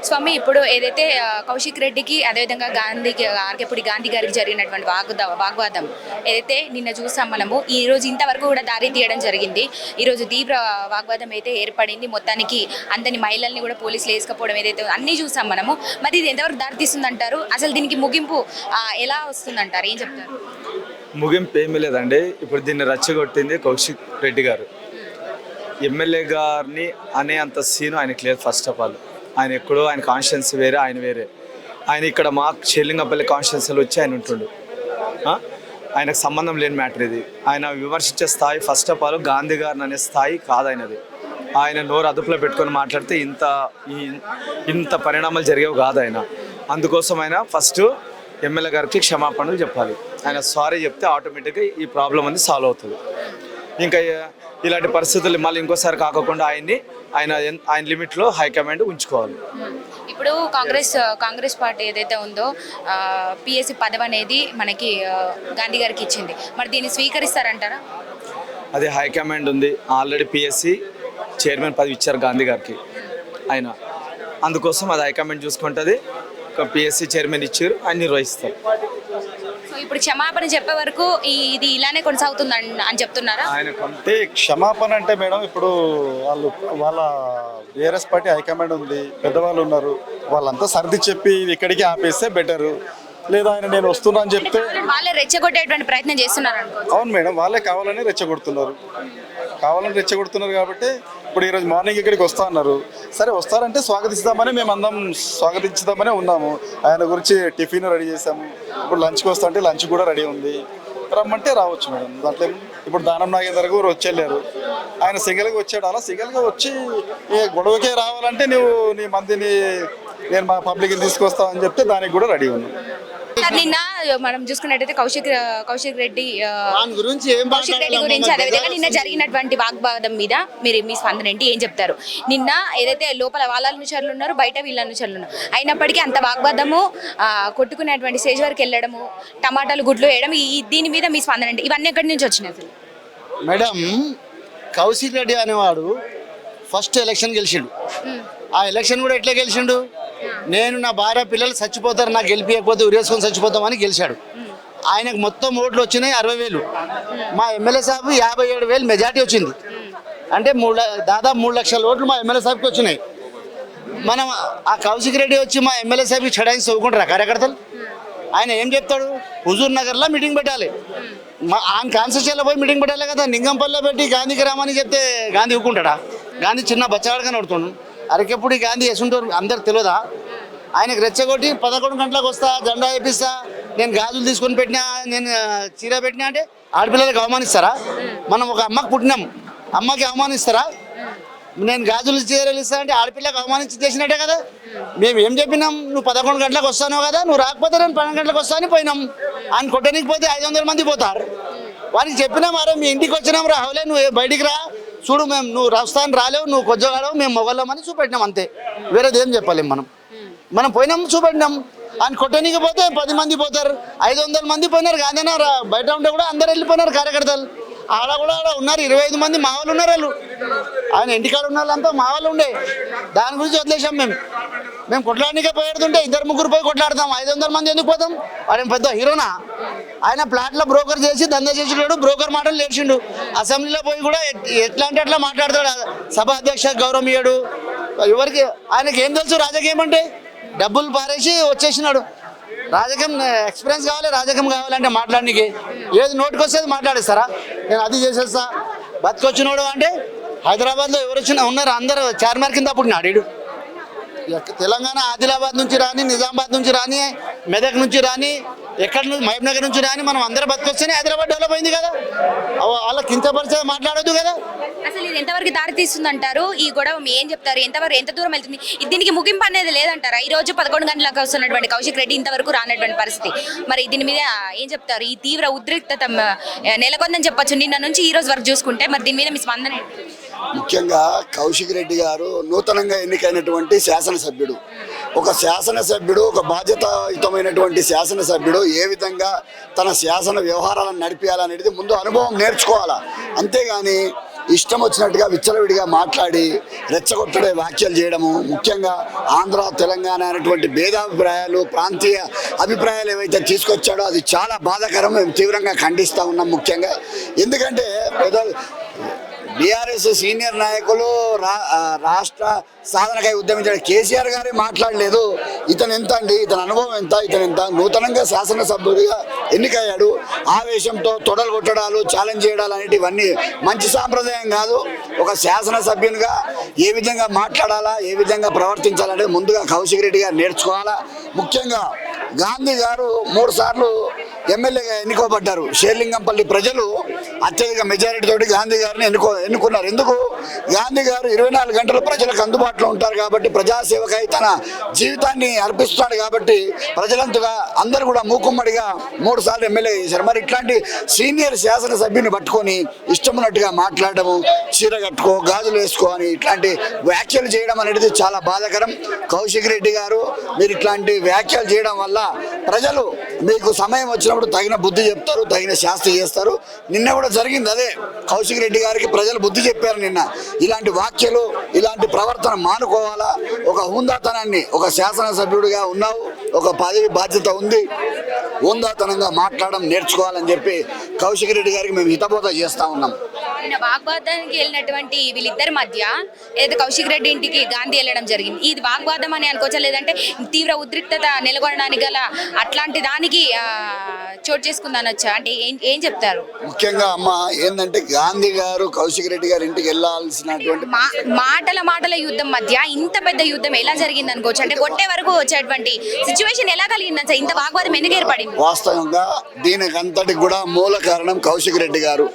స్వామి ఇప్పుడు ఏదైతే కౌశిక్ రెడ్డికి అదేవిధంగా గాంధీకి ఆర్కేపూడి గాంధీ గారికి జరిగినటువంటి వాగ్వాదం ఏదైతే నిన్న చూసాం మనము ఈ రోజు ఇంతవరకు కూడా దారి తీయడం జరిగింది. ఈరోజు తీవ్ర వాగ్వాదం అయితే ఏర్పడింది. మొత్తానికి అందరిని మహిళల్ని కూడా పోలీసులు వేసుకపోవడం ఏదైతే అన్నీ చూసాం మనము. మరి ఇది ఎంతవరకు దారి తీస్తుందంటారు? అసలు దీనికి ముగింపు ఎలా వస్తుందంటారు? ఏం చెప్తారు? ముగింపు ఏమీ లేదండి. ఇప్పుడు దీన్ని రచ్చగొట్టింది కౌశిక్ రెడ్డి గారు. ఎమ్మెల్యే గారిని అనే అంత సీను ఆయనకి లేదు. ఫస్ట్ ఆఫ్ ఆల్ ఆయన ఎక్కడో, ఆయన కాన్స్టిట్యున్సీ వేరే, ఆయన వేరే. ఆయన ఇక్కడ మా షెల్లింగపల్లి కాన్స్టిట్యున్సీలో వచ్చి ఆయన ఉంటుండు. ఆయనకు సంబంధం లేని మ్యాటర్ ఇది. ఆయన విమర్శించే స్థాయి ఫస్ట్ ఆఫ్ ఆల్ గాంధీ గారిని అనే స్థాయి కాదు ఆయనది. ఆయన నోరు అదుపులో పెట్టుకొని మాట్లాడితే ఇంత పరిణామాలు జరిగేవి కాదు ఆయన. అందుకోసం ఆయన ఫస్ట్ ఎమ్మెల్యే గారికి క్షమాపణలు చెప్పాలి. ఆయన సారీ చెప్తే ఆటోమేటిక్గా ఈ ప్రాబ్లం అనేది సాల్వ్ అవుతుంది. ఇంకా ఇలాంటి పరిస్థితులు మళ్ళీ ఇంకోసారి కాకుండా ఆయన లిమిట్లో హైకమాండ్ ఉంచుకోవాలి. ఇప్పుడు కాంగ్రెస్ పార్టీ ఏదైతే ఉందో పిఎస్సి పదవి అనేది మనకి గాంధీ గారికి ఇచ్చింది. మరి దీన్ని స్వీకరిస్తారంటారా? అదే హైకమాండ్ ఉంది. ఆల్రెడీ పిఎస్సి చైర్మన్ పదవి ఇచ్చారు గాంధీ గారికి ఆయన. అందుకోసం అది హైకమాండ్ చూసుకుంటుంది. పిఎస్సి చైర్మన్ ఇచ్చారు, ఆయన నిర్వహిస్తారు. సో ఇప్పుడు క్షమాపణ చెప్పే వరకు ఇది ఇలానే కొనసాగుతుంది అని చెప్తున్నారా? అంటే క్షమాపణ అంటే మేడం, ఇప్పుడు వాళ్ళ బీఆర్ఎస్ పార్టీ హైకమాండ్ ఉంది, పెద్దవాళ్ళు ఉన్నారు, వాళ్ళంతా సర్ది చెప్పి ఇక్కడికి ఆపేస్తే బెటరు. లేదా ఆయన నేను వస్తున్నా అని చెప్తే వాళ్ళే రెచ్చగొట్టేటువంటి ప్రయత్నం చేస్తున్నారు. అవును మేడం, వాళ్ళే కావాలని రెచ్చగొడుతున్నారు కాబట్టి ఇప్పుడు ఈరోజు మార్నింగ్ ఇక్కడికి వస్తా అన్నారు. సరే వస్తారంటే స్వాగతిస్తామని మేము అందరం స్వాగతించుదామనే ఉన్నాము. ఆయన గురించి టిఫిన్ రెడీ చేసాము. ఇప్పుడు లంచ్కి వస్తా అంటే లంచ్ కూడా రెడీ ఉంది. రమ్మంటే రావచ్చు మేడం. దాంట్లో ఇప్పుడు దానం నాగేందర్ గారు వచ్చేళ్ళారు. ఆయన సింగిల్గా వచ్చాడు. అలా సింగిల్గా వచ్చి గొడవకే రావాలంటే నీ మందిని నేను మా పబ్లిక్ని తీసుకొస్తామని చెప్తే దానికి కూడా రెడీ ఉన్నాను. నిన్న మనం చూసుకున్నట్టయితే కౌశిక్ రెడ్డి గురించి అదేవిధంగా నిన్న జరిగినటువంటి వాగ్వాదం మీద మీ స్పందన ఏంటి? ఏం చెప్తారు? నిన్న ఏదైతే లోపల వాళ్ళ అనుచరులు ఉన్నారు, బయట వీళ్ళ అనుచరులు ఉన్నారు, అయినప్పటికీ అంత వాగ్వాదము కొట్టుకునేటువంటి స్టేజ్ వరకు వెళ్ళడము, టమాటాలు గుడ్లు వేయడం, దీని మీద మీ స్పందన ఏంటి? ఇవన్నీ ఎక్కడి నుంచి వచ్చినాయి అసలు? మేడం, కౌశిక్ రెడ్డి అనేవాడు ఫస్ట్ ఎలక్షన్ గెలిచిండు. ఆ ఎలక్షన్ కూడా ఎట్లా గెలిచిండు? నేను నా భార్య పిల్లలు చచ్చిపోతారు, నాకు గెలిపియకపోతే ఉరేసుకొని చచ్చిపోతామని గెలిచాడు. ఆయనకు మొత్తం ఓట్లు వచ్చినాయి 60,000. మా ఎమ్మెల్యే సాబ్ 57,000 మెజార్టీ వచ్చింది. అంటే దాదాపు 3 లక్షల ఓట్లు మా ఎమ్మెల్యే సాబ్కి వచ్చినాయి. మనం ఆ కౌశిక్ రెడ్డి వచ్చి మా ఎమ్మెల్యే సాబ్కి చెడాయించి చదువుకుంటారా కార్యకర్తలు? ఆయన ఏం చెప్తాడు? హుజూర్ నగర్లో మీటింగ్ పెట్టాలి, ఆయన కాన్స్టిట్యూషన్లో పోయి మీటింగ్ పెట్టాలి కదా. నింగంపల్లిలో పెట్టి గాంధీకి రామని చెప్తే గాంధీ ఊరుకుంటాడా? గాంధీ చిన్న బచ్చాడుగా నడుతుండు. అరకెప్పుడు గాంధీ వేసుంటారు అందరికి తెలియదా? ఆయనకు రెచ్చగొట్టి 11 గంటలకు వస్తా, జెండా వేపిస్తా, నేను గాజులు తీసుకొని పెట్టినా, నేను చీర పెట్టినా అంటే ఆడపిల్లలకు అవమానిస్తారా? మనం ఒక అమ్మకు పుట్టినాం, అమ్మకి అవమానిస్తారా? నేను గాజులు చీరలు ఇస్తా అంటే ఆడపిల్లకు అవమానించి చేసినట్టే కదా. మేము ఏం చెప్పినాం? నువ్వు 11 గంటలకు వస్తాను కదా, నువ్వు రాకపోతే నేను 12 గంటలకు వస్తాను పోయినాం. ఆయన కొట్టడానికి పోతే 500 మంది పోతారు. వారికి చెప్పినాం, అరే మీ ఇంటికి వచ్చినాం రావులే, నువ్వు బయటికి రా, చూడు మేము నువ్వు రాస్తాను రాలేవు, నువ్వు కొద్దిగాడవు, మేము మొగళ్ళమని చూపెట్టినాం అంతే. వేరేది ఏం చెప్పలేం. మనం పోయినాం, చూపెట్టినాం. ఆయన కొట్టనీకి పోతే 10 మంది పోతారు, 500 మంది పోయినారు. గాంధీనా బయట ఉంటే కూడా అందరు వెళ్ళిపోయినారు కార్యకర్తలు. ఆడ ఉన్నారు 25 మంది మా వాళ్ళు ఉన్నారు. వాళ్ళు ఆయన ఇంటికాడ ఉన్న వాళ్ళంతా మా వాళ్ళు ఉండే. దాని గురించి వదిలేసాం. మేము కొట్లాడనికే పోయేడుతుంటే 2-3 పోయి కొట్లాడతాం. 500 మంది ఎందుకు పోతాం? వాడేం పెద్ద హీరోనా? ఆయన ప్లాట్లో బ్రోకర్ చేసి దందా చేసినాడు, బ్రోకర్ మాటలు నేర్చిండు. అసెంబ్లీలో పోయి కూడా ఎట్లా అంటే అట్లా మాట్లాడతాడు. సభ అధ్యక్ష గౌరవం ఇయ్యాడు ఎవరికి. ఆయనకి ఏం తెలుసు రాజకీయం అంటే? డబ్బులు పారేసి వచ్చేసినాడు. రాజకీయం ఎక్స్పీరియన్స్ కావాలి, రాజకీయం కావాలంటే మాట్లాడడానికి ఏది నోటికి వస్తే మాట్లాడిస్తారా? నేను అది చేసేస్తా బతికొచ్చినాడు అంటే హైదరాబాద్లో ఎవరు వచ్చినా ఉన్నారు, అందరూ చార్మార్ కింద పుట్టినాడు వీడు. తెలంగాణ ఆదిలాబాద్ నుంచి రాని, నిజామాబాద్ నుంచి రాని, మెదక్ నుంచి రాని, ఎక్కడి నుంచి మహబూబ్ నగర్ నుంచి రాని, మనం అందరూ బతికొస్తేనే హైదరాబాద్ డెవలప్ అయింది కదా. వాళ్ళకి కించపరిచేది మాట్లాడొద్దు కదా. అసలు ఇది ఎంతవరకు దారి తీస్తుంది అంటారు? ఈ గొడవ ఏం చెప్తారు? ఎంత దూరం వెళ్తుంది? దీనికి ముగింపు అనేది లేదంటారా? ఈ రోజు 11 గంటలకు వస్తున్నటువంటి కౌశిక్ రెడ్డి ఇంతవరకు రానటువంటి పరిస్థితి, మరి దీని మీద ఏం చెప్తారు? ఈ తీవ్ర ఉద్రిక్తత నెలకొందని చెప్పొచ్చు నిన్న నుంచి ఈ రోజు వరకు చూసుకుంటే. మరి దీని మీద మీ స్పందన ఏంటి? ముఖ్యంగా కౌశిక్ రెడ్డి గారు నూతనంగా ఎన్నికైనటువంటి శాసనసభ్యుడు. ఒక శాసనసభ్యుడు, ఒక బాధ్యతాయుతమైనటువంటి శాసనసభ్యుడు ఏ విధంగా తన శాసన వ్యవహారాలను నడిపించాలనేది ముందు అనుభవం నేర్చుకోవాలా. అంతేగాని ఇష్టం వచ్చినట్టుగా విచ్చలవిడిగా మాట్లాడి రెచ్చగొట్టడే వ్యాఖ్యలు చేయడము, ముఖ్యంగా ఆంధ్ర తెలంగాణ అనేటువంటి భేదాభిప్రాయాలు ప్రాంతీయ అభిప్రాయాలు ఏవైతే తీసుకొచ్చాడో అది చాలా బాధాకరం. మేము తీవ్రంగా ఖండిస్తూ ఉన్నాం. ముఖ్యంగా ఎందుకంటే బీఆర్ఎస్ సీనియర్ నాయకులు రాష్ట్ర సాధనకై ఉద్యమించిన కేసీఆర్ గారే మాట్లాడలేదు. ఇతను ఎంత అండి, ఇతని అనుభవం ఎంత, ఇతను ఎంత నూతనంగా శాసనసభ్యుడిగా ఎన్నికయ్యాడు. ఆవేశంతో తొడలు కొట్టడాలు, ఛాలెంజ్ చేయడాలు అనేటివి ఇవన్నీ మంచి సాంప్రదాయం కాదు. ఒక శాసనసభ్యునిగా ఏ విధంగా మాట్లాడాలా, ఏ విధంగా ప్రవర్తించాలంటే ముందుగా కౌశిక్ రెడ్డి గారు నేర్చుకోవాలా. ముఖ్యంగా గాంధీ గారు 3 సార్లు ఎమ్మెల్యేగా ఎన్నుకోబడ్డారు. షేర్లింగంపల్లి ప్రజలు అత్యధిక మెజారిటీ తోటి గాంధీ గారిని ఎన్నుకున్నారు. ఎందుకు? గాంధీ గారు 24 గంటలు ప్రజలకు అందుబాటులో ఉంటారు కాబట్టి, ప్రజాసేవకై తన జీవితాన్ని అర్పిస్తున్నాడు కాబట్టి ప్రజలంతగా అందరూ కూడా మూకుమ్మడిగా 3 సార్లు ఎమ్మెల్యే చేశారు. మరి ఇట్లాంటి సీనియర్ శాసనసభ్యుని పట్టుకొని ఇష్టమున్నట్టుగా మాట్లాడము, చీర కట్టుకో, గాజులు వేసుకో అని ఇట్లాంటి వ్యాఖ్యలు చేయడం అనేది చాలా బాధాకరం. కౌశిక్ రెడ్డి గారు, మీరు ఇట్లాంటి వ్యాఖ్యలు చేయడం వల్ల ప్రజలు మీకు సమయం వచ్చినప్పుడు తగిన బుద్ధి చెప్తారు, తగిన శాస్తి చేస్తారు. నిన్న కూడా జరిగింది అదే. కౌశిక్ రెడ్డి గారికి ప్రజలు బుద్ధి చెప్పారు నిన్న. ఇలాంటి వ్యాఖ్యలు, ఇలాంటి ప్రవర్తన మానుకోవాలా. ఒక హుందాతనాన్ని, ఒక శాసనసభ్యుడిగా ఉన్నావు, ఒక పదవి బాధ్యత ఉంది, హుందాతనంగా మాట్లాడడం నేర్చుకోవాలని చెప్పి కౌశిక్ రెడ్డి గారికి మేము హితబోధ చేస్తూ ఉన్నాం. నిన్న వాగ్వాదానికి వెళ్ళినటువంటి వీళ్ళిద్దరి మధ్య ఏదైతే కౌశిక్ రెడ్డి ఇంటికి గాంధీ వెళ్ళడం జరిగింది, ఇది వాగ్వాదం అని అనుకోవచ్చా, లేదంటే తీవ్ర ఉద్రిక్తత నెలకొనడానికి గల అట్లాంటి దానికి చోటు చేసుకుందనొచ్చా? అంటే ఏం చెప్తారు? ముఖ్యంగా అమ్మ ఏంటంటే గాంధీ గారు కౌశిక్ రెడ్డి గారి ఇంటికి వెళ్ళాల్సినటువంటి మాటల యుద్ధం మధ్య ఇంత పెద్ద యుద్ధం ఎలా జరిగింది అనుకోవచ్చు? అంటే కొట్టే వరకు వచ్చేటువంటి సిచ్యువేషన్ ఎలా కలిగిందని సార్? ఇంత వాగ్వాదం ఎందుకు ఏర్పడింది? వాస్తవంగా దీనికి అంతటికి కూడా మూల కారణం కౌశిక్ రెడ్డి గారు.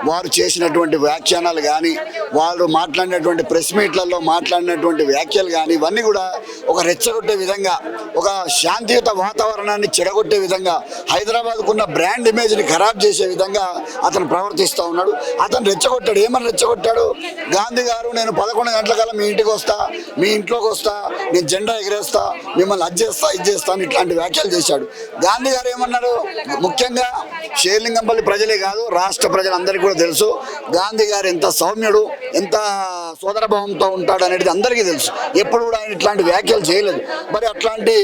వారు చేసినటువంటి వ్యాఖ్యానాలు కానీ, వారు మాట్లాడినటువంటి ప్రెస్ మీట్లలో మాట్లాడినటువంటి వ్యాఖ్యలు కానీ ఇవన్నీ కూడా ఒక రెచ్చగొట్టే విధంగా, ఒక శాంతియుత వాతావరణాన్ని చెడగొట్టే విధంగా, హైదరాబాద్కున్న బ్రాండ్ ఇమేజ్ని ఖరాబ్ చేసే విధంగా అతను ప్రవర్తిస్తూ ఉన్నాడు. అతను రెచ్చగొట్టాడు. ఏమని రెచ్చగొట్టాడు? గాంధీ గారు నేను 11 గంటల మీ ఇంటికి వస్తా, మీ ఇంట్లోకి వస్తా, నేను జెండా ఎగిరేస్తా, మిమ్మల్ని అది చేస్తా, ఇది చేస్తాను, ఇట్లాంటి వ్యాఖ్యలు చేశాడు. గాంధీ గారు ఏమన్నారు? ముఖ్యంగా షేర్లింగంపల్లి ప్రజలే కాదు, రాష్ట్ర ప్రజలందరికీ కూడా తెలుసు గాంధీ గారు ఎంత సౌమ్యుడు, ఎంత సోదరభావంతో ఉంటాడు అనేది అందరికీ తెలుసు. ఎప్పుడు కూడా ఆయన ఇట్లాంటి వ్యాఖ్యలు చేయలేదు. మరి అట్లాంటి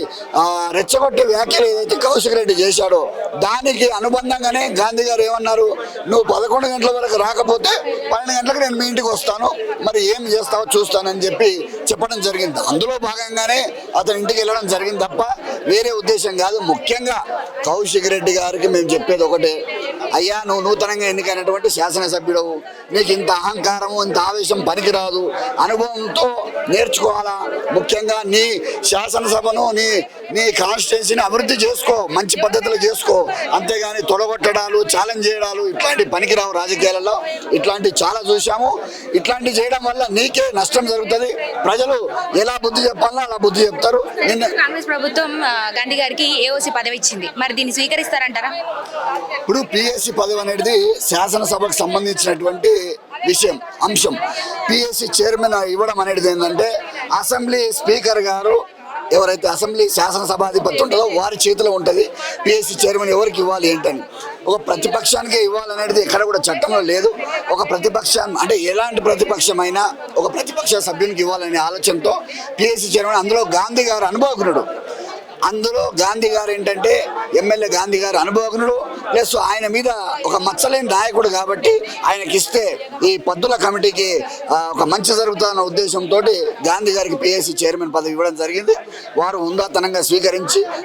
రెచ్చగొట్టే వ్యాఖ్యలు ఏదైతే కౌశిక్ రెడ్డి చేశాడో దానికి అనుబంధంగానే గాంధీ గారు ఏమన్నారు? నువ్వు 11 గంటల వరకు రాకపోతే 12 గంటలకు నేను మీ ఇంటికి వస్తాను, మరి ఏం చేస్తావో చూస్తానని చెప్పడం జరిగింది. అందులో భాగంగానే అతని ఇంటికి వెళ్ళడం జరిగింది తప్ప వేరే ఉద్దేశం కాదు. ముఖ్యంగా కౌశిక్ రెడ్డి గారికి మేము చెప్పేది ఒకటే, అయ్యా నువ్వు నూతనంగా ఎన్నికైనటువంటి శాసనసభ్యుడవు, నీకు ఇంత అహంకారము, ఇంత ఆవేశం పనికిరాదు, అనుభవంతో నేర్చుకోవాలా. ముఖ్యంగా నీ శాసనసభను, నీ కాన్స్టిట్యున్సీని అభివృద్ధి చేసుకో, మంచి పద్ధతిలో చేసుకో, అంతేగాని తొడగొట్టడాలు, ఛాలెంజ్ చేయడాలు ఇట్లాంటి పనికిరావు. రాజకీయాలలో ఇట్లాంటివి చాలా చూసాము. ఇట్లాంటివి చేయడం వల్ల నీకే నష్టం జరుగుతుంది. ప్రజలు ఎలా బుద్ధి చెప్పాలో అలా బుద్ధి చెప్తారు. కాంగ్రెస్ ప్రభుత్వం గాంధీ గారికి ఏఓసీ పదవి ఇచ్చింది, మరి దీన్ని స్వీకరిస్తారంటారా? ఇప్పుడు పిఎస్సి పదవి అనేది శాసనసభకు సంబంధించినటువంటి అంశం. పిఎస్సి చైర్మన్ ఇవ్వడం అనేది ఏంటంటే అసెంబ్లీ స్పీకర్ గారు, ఎవరైతే అసెంబ్లీ శాసనసభాధిపతి ఉంటుందో వారి చేతిలో ఉంటుంది పిఎస్సి చైర్మన్ ఎవరికి ఇవ్వాలి ఏంటని. ఒక ప్రతిపక్షానికి ఇవ్వాలనేది ఎక్కడ కూడా చట్టంలో లేదు. ఒక ప్రతిపక్షం అంటే ఎలాంటి ప్రతిపక్షమైనా ఒక ప్రతిపక్ష సభ్యునికి ఇవ్వాలనే ఆలోచనతో పిఎస్సి చైర్మన్, అందులో గాంధీ గారు అనుభవజ్ఞుడు, అందులో గాంధీ గారు ఏంటంటే ఎమ్మెల్యే గాంధీ గారు అనుభవజ్ఞుడు, ప్లస్ ఆయన మీద ఒక మచ్చలేని నాయకుడు కాబట్టి ఆయనకి ఇస్తే ఈ పద్దుల కమిటీకి ఒక మంచి జరుగుతున్న ఉద్దేశంతో గాంధీ గారికి పిఎస్సి చైర్మన్ పదవి ఇవ్వడం జరిగింది. వారు ఉందాతనంగా స్వీకరించి